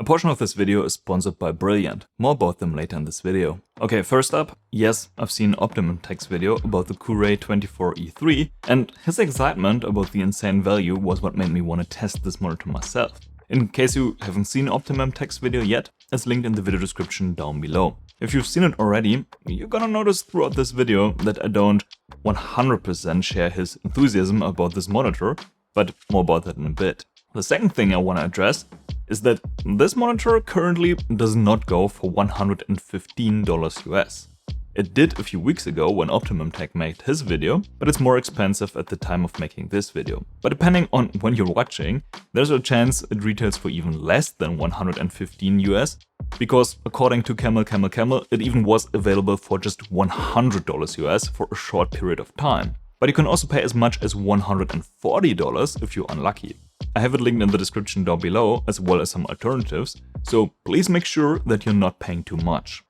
portion of this video is sponsored by Brilliant. More about them later in this video. Okay, first up, yes, I've seen Optimum Tech's video about the Koorui 24E3, and his excitement about the insane value was what made me want to test this monitor myself. In case you haven't seen Optimum Tech's video yet, it's linked in the video description down below. If you've seen it already, you're gonna notice throughout this video that I don't 100% share his enthusiasm about this monitor, but more about that in a bit. The second thing I want to address is that this monitor currently does not go for $115 US. It did a few weeks ago when Optimum Tech made his video, but it's more expensive at the time of making this video. But depending on when you're watching, there's a chance it retails for even less than 115 US, because according to Camel, it even was available for just $100 US for a short period of time. But you can also pay as much as $140 if you're unlucky. I have it linked in the description down below, as well as some alternatives, so please make sure that you're not paying too much.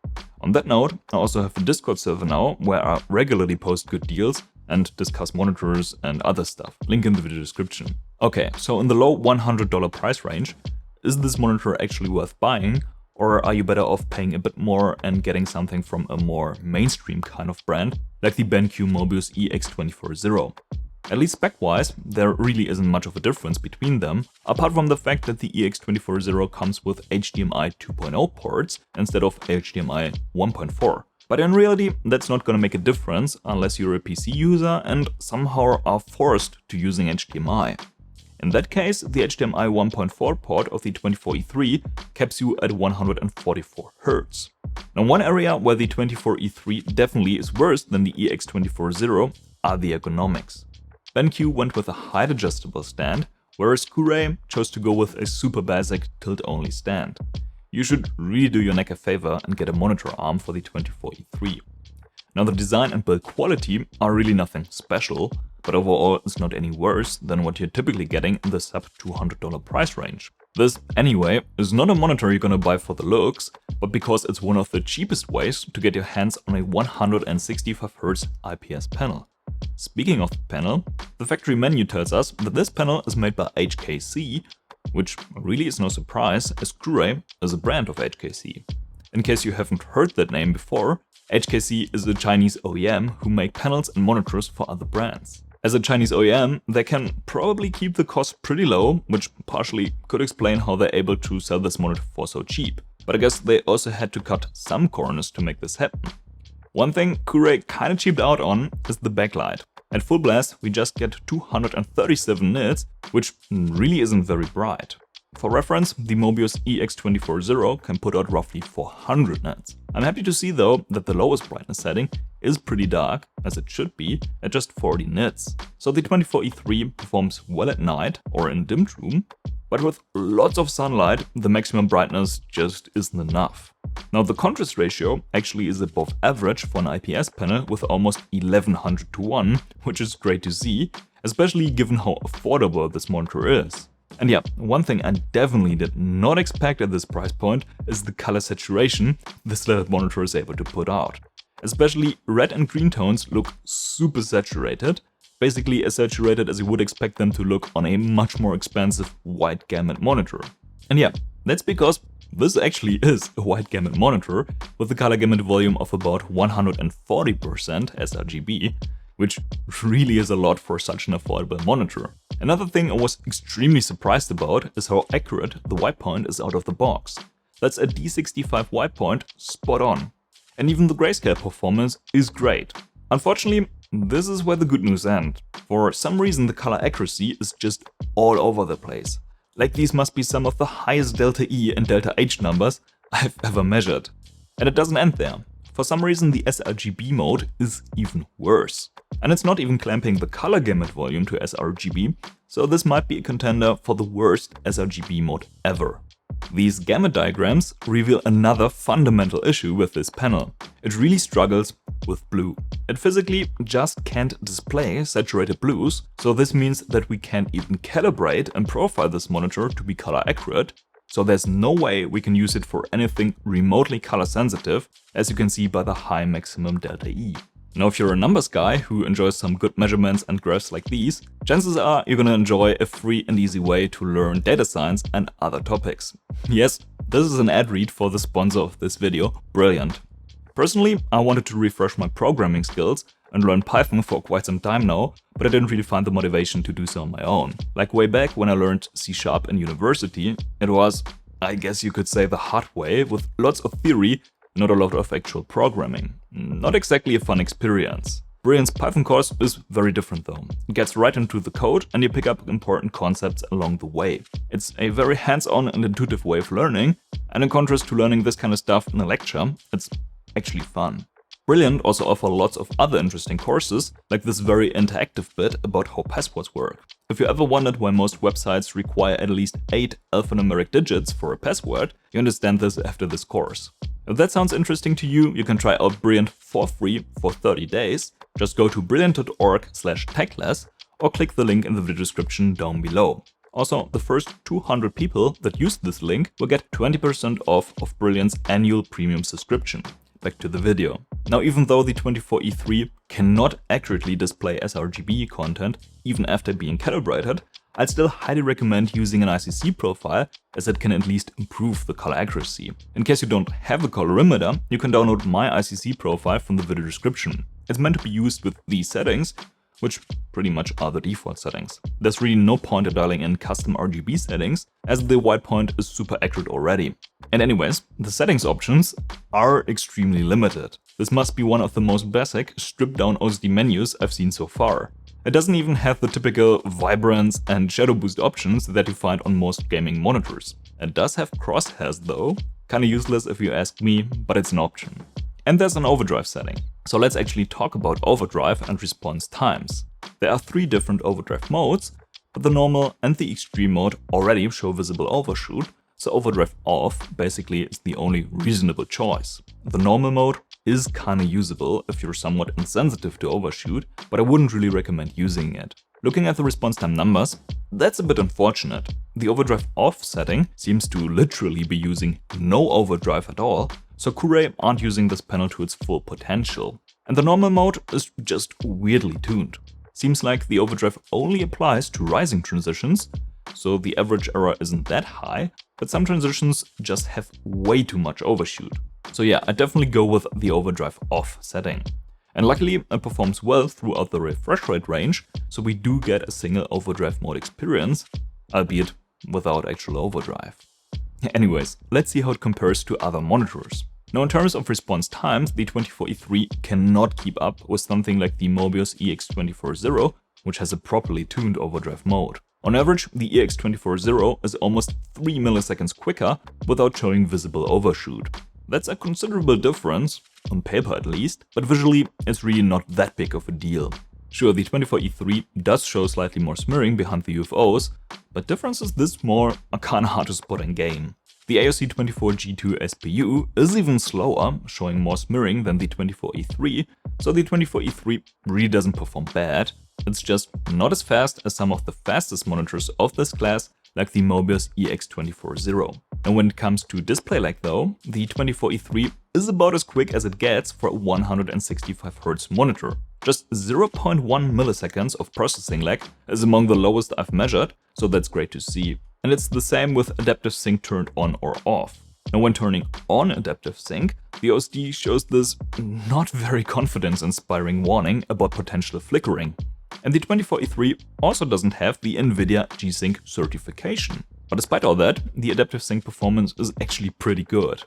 On that note, I also have a Discord server now, where I regularly post good deals and discuss monitors and other stuff. Link in the video description. Okay, so in the low $100 price range, is this monitor actually worth buying? Or are you better off paying a bit more and getting something from a more mainstream kind of brand, like the BenQ Mobiuz EX240? At least spec-wise, there really isn't much of a difference between them, apart from the fact that the EX240 comes with HDMI 2.0 ports instead of HDMI 1.4. But in reality, that's not gonna make a difference unless you're a PC user and somehow are forced to using HDMI. In that case, the HDMI 1.4 port of the 24E3 caps you at 144 Hz. Now, one area where the 24E3 definitely is worse than the EX240 are the ergonomics. BenQ went with a height adjustable stand, whereas Koorui chose to go with a super basic tilt-only stand. You should really do your neck a favor and get a monitor arm for the 24E3. Now, the design and build quality are really nothing special, but overall it's not any worse than what you're typically getting in the sub $200 price range. This, anyway, is not a monitor you're gonna buy for the looks, but because it's one of the cheapest ways to get your hands on a 165 Hz IPS panel. Speaking of the panel, the factory menu tells us that this panel is made by HKC, which really is no surprise as Koorui is a brand of HKC. In case you haven't heard that name before, HKC is a Chinese OEM who make panels and monitors for other brands. As a Chinese OEM, they can probably keep the cost pretty low, which partially could explain how they're able to sell this monitor for so cheap. But I guess they also had to cut some corners to make this happen. One thing Koorui kinda cheaped out on is the backlight. At full blast, we just get 237 nits, which really isn't very bright. For reference, the Mobiuz EX240 can put out roughly 400 nits. I'm happy to see though that the lowest brightness setting is pretty dark, as it should be, at just 40 nits. So the 24E3 performs well at night or in dimmed room, but with lots of sunlight, the maximum brightness just isn't enough. Now, the contrast ratio actually is above average for an IPS panel with almost 1100 to 1, which is great to see, especially given how affordable this monitor is. And yeah, one thing I definitely did not expect at this price point is the color saturation this little monitor is able to put out. Especially red and green tones look super saturated, basically as saturated as you would expect them to look on a much more expensive wide gamut monitor. And yeah, that's because this actually is a wide gamut monitor with a color gamut volume of about 140% sRGB, which really is a lot for such an affordable monitor. Another thing I was extremely surprised about is how accurate the white point is out of the box. That's a D65 white point spot on. And even the grayscale performance is great. Unfortunately, this is where the good news ends. For some reason the color accuracy is just all over the place. Like these must be some of the highest delta E and delta H numbers I've ever measured. And it doesn't end there. For some reason the sRGB mode is even worse. And it's not even clamping the color gamut volume to sRGB, so this might be a contender for the worst sRGB mode ever. These gamut diagrams reveal another fundamental issue with this panel. It really struggles with blue. It physically just can't display saturated blues, so this means that we can't even calibrate and profile this monitor to be color accurate, so there's no way we can use it for anything remotely color sensitive, as you can see by the high maximum delta E. Now, if you're a numbers guy who enjoys some good measurements and graphs like these, chances are you're gonna enjoy a free and easy way to learn data science and other topics. Yes, this is an ad read for the sponsor of this video, Brilliant. Personally, I wanted to refresh my programming skills and learn Python for quite some time now, but I didn't really find the motivation to do so on my own. Like way back when I learned C# in university, it was, I guess you could say, the hard way with lots of theory, not a lot of actual programming. Not exactly a fun experience. Brilliant's Python course is very different though. It gets right into the code and you pick up important concepts along the way. It's a very hands-on and intuitive way of learning, and in contrast to learning this kind of stuff in a lecture, it's actually fun. Brilliant also offer lots of other interesting courses, like this very interactive bit about how passwords work. If you ever wondered why most websites require at least 8 alphanumeric digits for a password, you understand this after this course. If that sounds interesting to you, you can try out Brilliant for free for 30 days. Just go to brilliant.org/techless or click the link in the video description down below. Also, the first 200 people that use this link will get 20% off of Brilliant's annual premium subscription. Back to the video. Now, even though the 24E3 cannot accurately display sRGB content even after being calibrated, I'd still highly recommend using an ICC profile, as it can at least improve the color accuracy. In case you don't have a colorimeter, you can download my ICC profile from the video description. It's meant to be used with these settings, which pretty much are the default settings. There's really no point in dialing in custom RGB settings, as the white point is super accurate already. And anyways, the settings options are extremely limited. This must be one of the most basic, stripped down OSD menus I've seen so far. It doesn't even have the typical vibrance and shadow boost options that you find on most gaming monitors. It does have crosshairs though, kinda useless if you ask me, but it's an option. And there's an overdrive setting. So let's actually talk about overdrive and response times. There are 3 different overdrive modes, but the normal and the extreme mode already show visible overshoot, so overdrive off basically is the only reasonable choice. The normal mode is kinda usable if you're somewhat insensitive to overshoot, but I wouldn't really recommend using it. Looking at the response time numbers, that's a bit unfortunate. The overdrive off setting seems to literally be using no overdrive at all, so Koorui aren't using this panel to its full potential. And the normal mode is just weirdly tuned. Seems like the overdrive only applies to rising transitions, so the average error isn't that high, but some transitions just have way too much overshoot. So yeah, I definitely go with the overdrive off setting. And luckily it performs well throughout the refresh rate range, so we do get a single overdrive mode experience, albeit without actual overdrive. Anyways, let's see how it compares to other monitors. Now, in terms of response times, the 24E3 cannot keep up with something like the Mobiuz EX240, which has a properly tuned overdrive mode. On average, the EX240 is almost 3 milliseconds quicker without showing visible overshoot. That's a considerable difference, on paper at least, but visually it's really not that big of a deal. Sure, the 24E3 does show slightly more smearing behind the UFOs, but differences this small are kinda hard to spot in game. The AOC 24G2 SPU is even slower, showing more smearing than the 24E3, so the 24E3 really doesn't perform bad. It's just not as fast as some of the fastest monitors of this class, like the Mobiuz EX240. And when it comes to display lag though, the 24E3 is about as quick as it gets for a 165Hz monitor. Just 0.1 milliseconds of processing lag is among the lowest I've measured, so that's great to see. And it's the same with adaptive sync turned on or off. Now, when turning on adaptive sync, the OSD shows this not very confidence-inspiring warning about potential flickering. And the 24E3 also doesn't have the NVIDIA G-Sync certification. But despite all that, the adaptive sync performance is actually pretty good.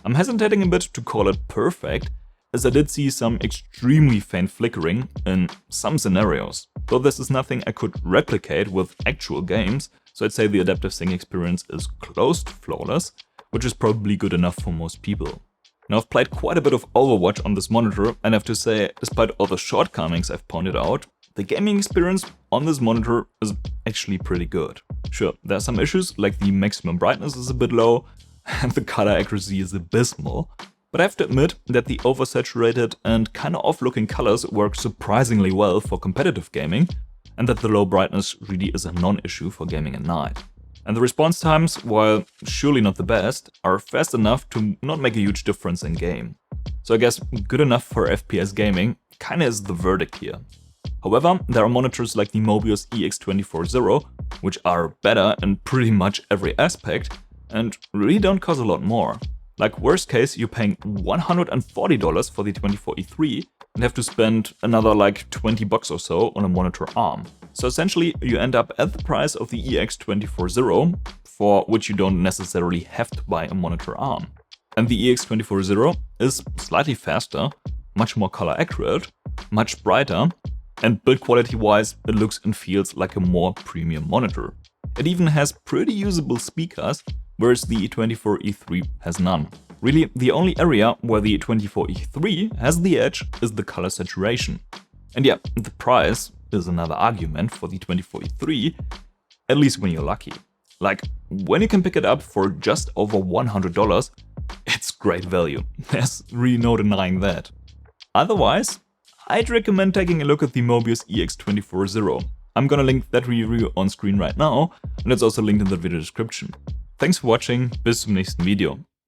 I'm hesitating a bit to call it perfect, as I did see some extremely faint flickering in some scenarios. Though this is nothing I could replicate with actual games, so I'd say the adaptive sync experience is close to flawless, which is probably good enough for most people. Now, I've played quite a bit of Overwatch on this monitor, and I have to say, despite all the shortcomings I've pointed out, the gaming experience on this monitor is actually pretty good. Sure, there are some issues, like the maximum brightness is a bit low, and the color accuracy is abysmal, but I have to admit that the oversaturated and kinda off-looking colors work surprisingly well for competitive gaming, and that the low brightness really is a non-issue for gaming at night. And the response times, while surely not the best, are fast enough to not make a huge difference in game. So I guess good enough for FPS gaming, kinda is the verdict here. However, there are monitors like the Mobiuz EX240, which are better in pretty much every aspect and really don't cost a lot more. Like worst case, you're paying $140 for the 24E3 and have to spend another like 20 bucks or so on a monitor arm. So essentially, you end up at the price of the EX240, for which you don't necessarily have to buy a monitor arm. And the EX240 is slightly faster, much more color accurate, much brighter, and build quality wise, it looks and feels like a more premium monitor. It even has pretty usable speakers, whereas the 24E3 has none. Really, the only area where the 24E3 has the edge is the color saturation. And yeah, the price is another argument for the 24E3, at least when you're lucky. Like, when you can pick it up for just over $100, it's great value. There's really no denying that. Otherwise, I'd recommend taking a look at the Mobiuz EX240. I'm gonna link that review on screen right now, and it's also linked in the video description. Thanks for watching, bis zum nächsten Video.